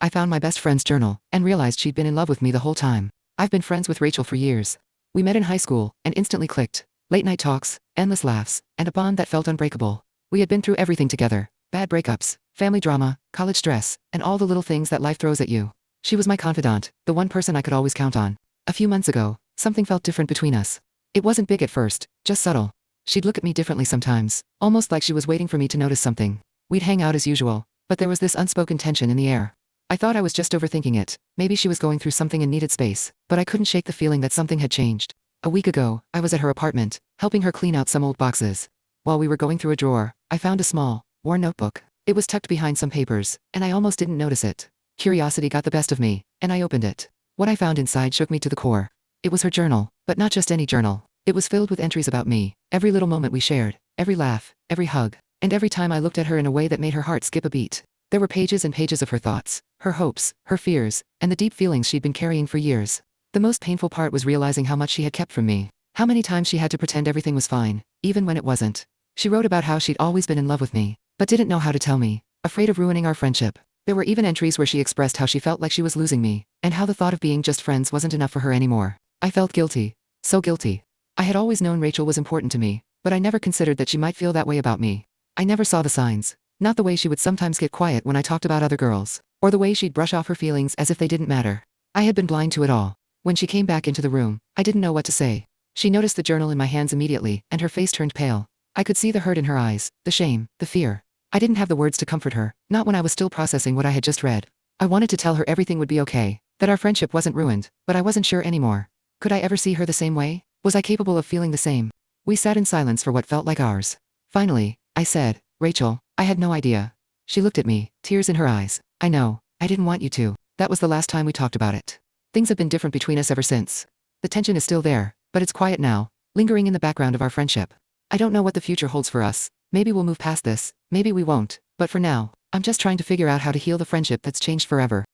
I found my best friend's journal and realized she'd been in love with me the whole time. I've been friends with Rachel for years. We met in high school and instantly clicked. Late night talks, endless laughs, and a bond that felt unbreakable. We had been through everything together: bad breakups, family drama, college stress, and all the little things that life throws at you. She was my confidant, the one person I could always count on. A few months ago, something felt different between us. It wasn't big at first, just subtle. She'd look at me differently sometimes, almost like she was waiting for me to notice something. We'd hang out as usual, but there was this unspoken tension in the air. I thought I was just overthinking it. Maybe she was going through something and needed space, but I couldn't shake the feeling that something had changed. A week ago, I was at her apartment, helping her clean out some old boxes. While we were going through a drawer, I found a small, worn notebook. It was tucked behind some papers, and I almost didn't notice it. Curiosity got the best of me, and I opened it. What I found inside shook me to the core. It was her journal, but not just any journal. It was filled with entries about me, every little moment we shared, every laugh, every hug, and every time I looked at her in a way that made her heart skip a beat. There were pages and pages of her thoughts, her hopes, her fears, and the deep feelings she'd been carrying for years. The most painful part was realizing how much she had kept from me. How many times she had to pretend everything was fine, even when it wasn't. She wrote about how she'd always been in love with me, but didn't know how to tell me, afraid of ruining our friendship. There were even entries where she expressed how she felt like she was losing me, and how the thought of being just friends wasn't enough for her anymore. I felt guilty. So guilty. I had always known Rachel was important to me, but I never considered that she might feel that way about me. I never saw the signs. Not the way she would sometimes get quiet when I talked about other girls, or the way she'd brush off her feelings as if they didn't matter. I had been blind to it all. When she came back into the room, I didn't know what to say. She noticed the journal in my hands immediately, and her face turned pale. I could see the hurt in her eyes, the shame, the fear. I didn't have the words to comfort her, not when I was still processing what I had just read. I wanted to tell her everything would be okay, that our friendship wasn't ruined, but I wasn't sure anymore. Could I ever see her the same way? Was I capable of feeling the same? We sat in silence for what felt like hours. Finally, I said, "Rachel, I had no idea." She looked at me, tears in her eyes. "I know, I didn't want you to. That was the last time we talked about it. Things have been different between us ever since. The tension is still there, but it's quiet now, lingering in the background of our friendship. I don't know what the future holds for us. Maybe we'll move past this, maybe we won't, but for now, I'm just trying to figure out how to heal the friendship that's changed forever."